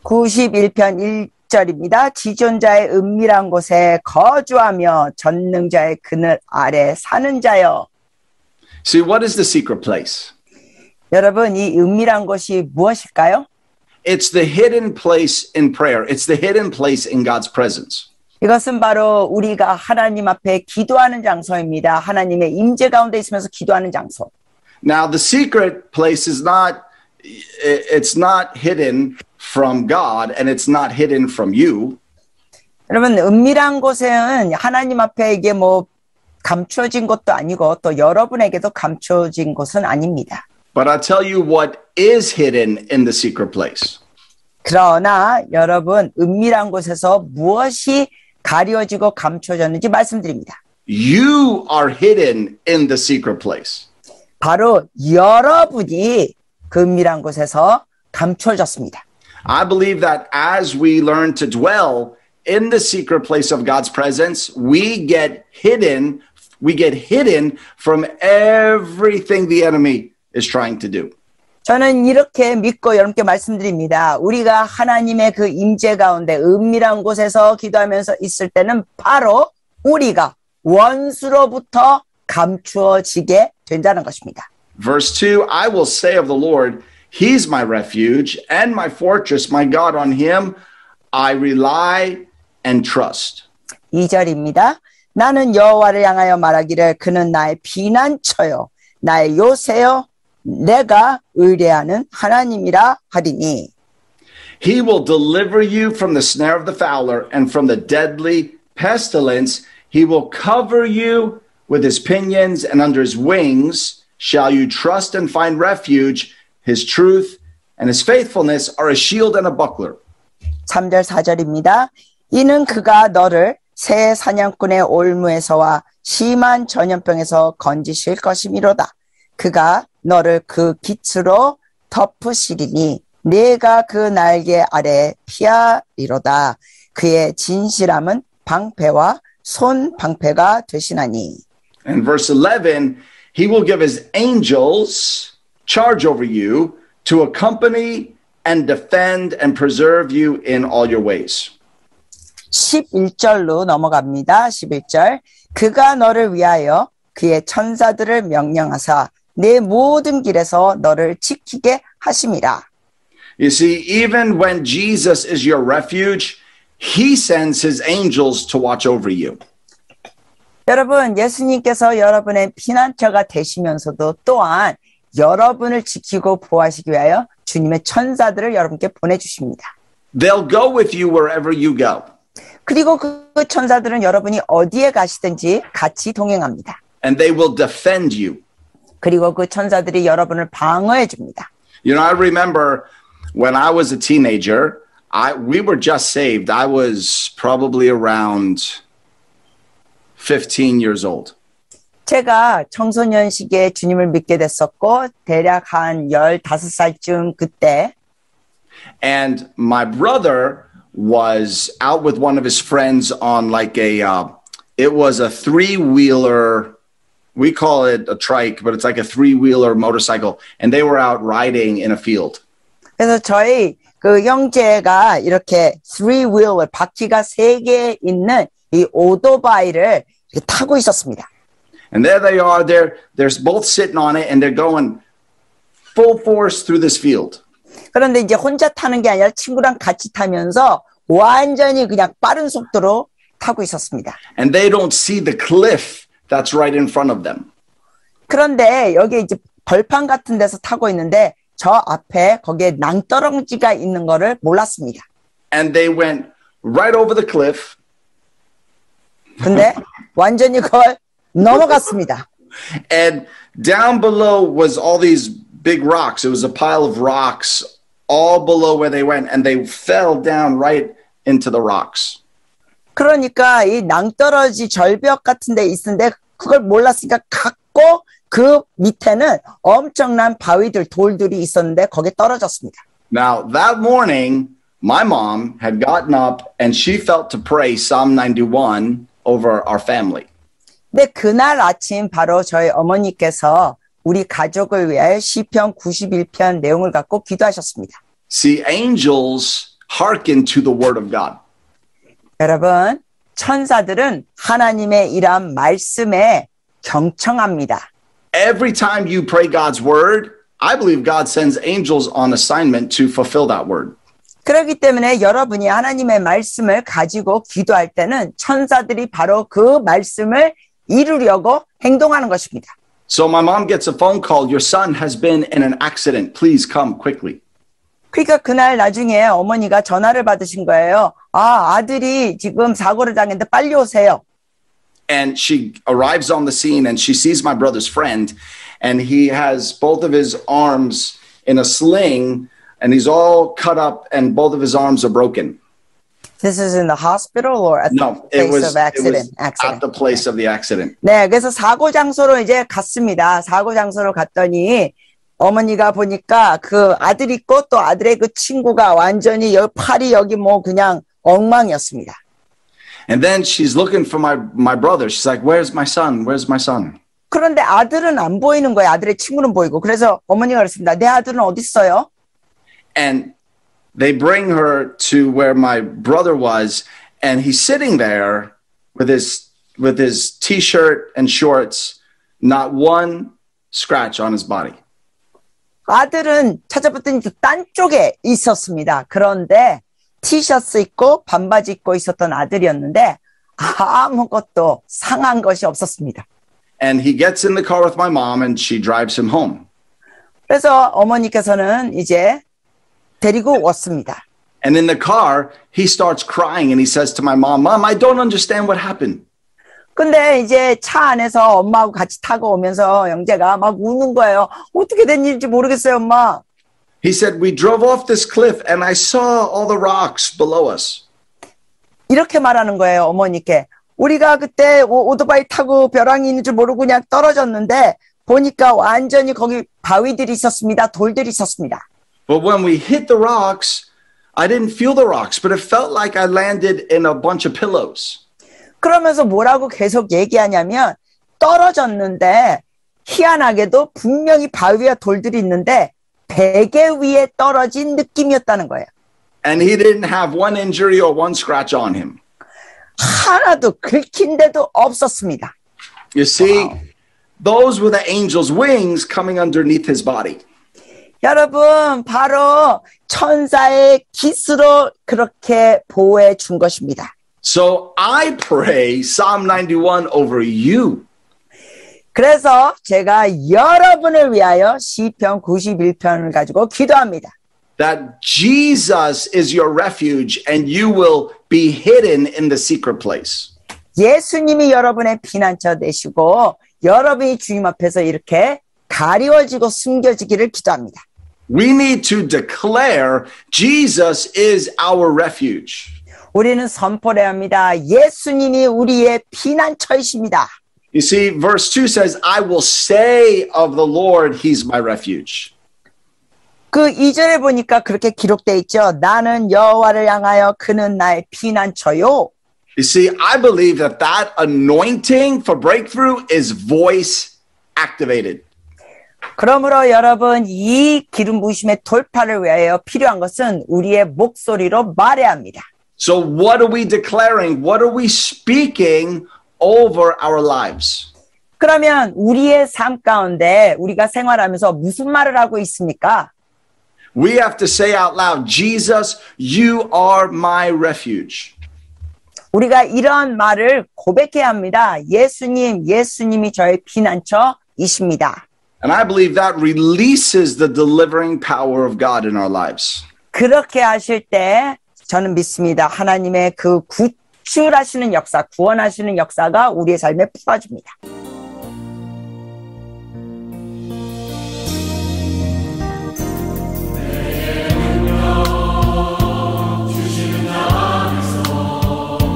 91편 1절입니다. 지존자의 은밀한 곳에 거주하며 전능자의 그늘 아래 사는 자여. See, what is the secret place? 여러분, 이 은밀한 곳이 무엇일까요? It's the hidden place in prayer. It's the hidden place in God's presence. 이것은 바로 우리가 하나님 앞에 기도하는 장소입니다. 하나님의 임재 가운데 있으면서 기도하는 장소. Now, the secret place is it's not hidden from God and it's not hidden from you. 여러분, 은밀한 곳은 하나님 앞에 이게 감춰진 것도 아니고 또 여러분에게도 감춰진 곳은 아닙니다. But I'll tell you what is hidden in the secret place. 그러나 여러분, 은밀한 곳에서 무엇이 가려지고 감춰졌는지 말씀드립니다. You are hidden in the secret place. 바로 여러분이 그 은밀한 곳에서 감춰졌습니다. I believe that as we learn to dwell in the secret place of God's presence, we get hidden from everything the enemy is trying to do. 저는 이렇게 믿고 여러분께 말씀드립니다. 우리가 하나님의 그 임재 가운데 은밀한 곳에서 기도하면서 있을 때는 바로 우리가 원수로부터 감추어지게 된다는 것입니다. Verse 2, I will say of the Lord, He's my refuge and my fortress, my God, on Him I rely and trust. 2절입니다. 나는 여호와를 향하여 말하기를 그는 나의 피난처요 나의 요새요 내가 의뢰하는 하나님이라 하리니. He will deliver you from the snare of the fowler and from the deadly pestilence. He will cover you with his pinions, and under his wings shall you trust and find refuge. His truth and his faithfulness are a shield and a buckler. 3절 4절입니다. 이는 그가 너를 새 사냥꾼의 올무에서와 심한 전염병에서 건지실 것이미로다. 그가 너를 그 깃으로 덮으시리니 네가 그 날개 아래 피하리로다. 그의 진실함은 방패와 손 방패가 되시나니. And verse 11, he will give his angels charge over you to accompany and defend and preserve you in all your ways. 11절로 넘어갑니다. 11절. 그가 너를 위하여 그의 천사들을 명령하사 내 모든 길에서 너를 지키게 하심이라. You see, even when Jesus is your refuge, he sends his angels to watch over you. 여러분, 예수님께서 여러분의 피난처가 되시면서도 또한 여러분을 지키고 보호하시기 위하여 주님의 천사들을 여러분께 보내주십니다. They'll go with you wherever you go. 그리고 그 천사들은 여러분이 어디에 가시든지 같이 동행합니다. And they will defend you. 그리고 그 천사들이 여러분을 방어해 줍니다. You know, I remember when I was a teenager, we were just saved. I was probably around 15 years old. 제가 청소년 시기에 주님을 믿게 됐었고 대략 한 15살쯤 그때 And my brother was out with one of his friends on like it was a three-wheeler. We call it a trike, but it's like a three-wheeler motorcycle. And they were out riding in a field. 그래서 저희 그 형제가 이렇게 three-wheeler, 바퀴가 3개 있는 이 오토바이를 이렇게 타고 있었습니다. And there they are. They're both sitting on it, and they're going full force through this field. 그런데 이제 혼자 타는 게 아니라 친구랑 같이 타면서 완전히 그냥 빠른 속도로 타고 있었습니다. And they don't see the cliff that's right in front of them. 그런데 여기 이제 벌판 같은 데서 타고 있는데 저 앞에 거기에 낭떠러지가 있는 거를 몰랐습니다. And they went right over the cliff. 근데 완전히 그걸 넘어갔습니다. And down below was all these big rocks. It was a pile of rocks all below where they went, and they fell down right into the rocks. 그러니까 이 낭떠러지 절벽 같은 데 있는데 그걸 몰랐으니까 갔고 그 밑에는 엄청난 바위들, 돌들이 있었는데 거기에 떨어졌습니다. Now, that morning, my mom had gotten up and she felt to pray Psalm 91 over our family. 근데 그날 아침 바로 저희 어머니께서 우리 가족을 위하여 시편 91편 내용을 갖고 기도하셨습니다. See, angels hearken to the word of God. 여러분, 천사들은 하나님의 이러한 말씀에 경청합니다. Every time you pray God's word, I believe God sends angels on assignment to fulfill that word. 그렇기 때문에 여러분이 하나님의 말씀을 가지고 기도할 때는 천사들이 바로 그 말씀을 이루려고 행동하는 것입니다. So my mom gets a phone call. Your son has been in an accident. Please come quickly. 그러니까 그날 나중에 어머니가 전화를 받으신 거예요. 아, 아들이 지금 사고를 당했는데 빨리 오세요. And she arrives on the scene and she sees my brother's friend and he has both of his arms in a sling and he's all cut up and both of his arms are broken. This is in the hospital or at the place of accident? At the place of the accident. 네, 그래서 사고 장소로 이제 갔습니다. 사고 장소로 갔더니 어머니가 보니까 그 아들 있고 또 아들의 그 친구가 완전히 팔이 여기 뭐 그냥 엉망이었습니다. And then she's looking for my brother. She's like, "Where's my son? Where's my son?" 그런데 아들은 안 보이는 거예요. 아들의 친구는 보이고. 그래서 어머니가 그랬습니다. 내 아들은 어디 있어요? And they bring her to where my brother was, and he's sitting there with his t-shirt and shorts, not one scratch on his body. 아들은 찾아봤더니 딴 쪽에 있었습니다. 그런데 티셔츠 입고 반바지 입고 있었던 아들이었는데 아무것도 상한 것이 없었습니다. And he gets in the car with my mom and she drives him home. 그래서 어머니께서는 이제 데리고 왔습니다. And in the car, he starts crying and he says to my mom, "Mom, I don't understand what happened." 근데 이제 차 안에서 엄마하고 같이 타고 오면서 영재가 막 우는 거예요. 어떻게 된 일인지 모르겠어요, 엄마. He said, "We drove off this cliff and I saw all the rocks below us." 이렇게 말하는 거예요, 어머니께. 우리가 그때 오토바이 타고 벼랑이 있는 줄 모르고 그냥 떨어졌는데 보니까 완전히 거기 바위들이 있었습니다. 돌들이 있었습니다. But when we hit the rocks, I didn't feel the rocks, but it felt like I landed in a bunch of pillows. 그러면서 뭐라고 계속 얘기하냐면 떨어졌는데 희한하게도 분명히 바위와 돌들이 있는데 베개 위에 떨어진 느낌이었다는 거예요. And he didn't have one injury or one scratch on him. 하나도 긁힌 데도 없었습니다. You see, those were the angel's wings coming underneath his body. 여러분, 바로 천사의 깃으로 그렇게 보호해 준 것입니다. So I pray Psalm 91 over you. 그래서 제가 여러분을 위하여 시편 91편을 가지고 기도합니다. That Jesus is your refuge and you will be hidden in the secret place. 예수님이 여러분의 피난처 되시고 여러분이 주님 앞에서 이렇게 가리워지고 숨겨지기를 기도합니다. We need to declare Jesus is our refuge. 우리는 선포해야 합니다. 예수님이 우리의 피난처이십니다. You see, verse 2 says, I will say of the Lord, he's my refuge. 그 2절에 보니까 그렇게 기록되어 있죠. 나는 여호와를 향하여 그는 나의 피난처요. You see, I believe that anointing for breakthrough is voice activated. 그러므로 여러분 이 기름 부으심의 돌파를 위하여 필요한 것은 우리의 목소리로 말해야 합니다. So what are we declaring? What are we speaking over our lives? 그러면 우리의 삶 가운데 우리가 생활하면서 무슨 말을 하고 있습니까? We have to say out loud, Jesus, you are my refuge. 우리가 이런 말을 고백해야 합니다. 예수님, 예수님이 저의 피난처이십니다. And I believe that releases the delivering power of God in our lives. 그렇게 하실 때 저는 믿습니다. 하나님의 그 구출하시는 역사, 구원하시는 역사가 우리의 삶에 풀어집니다.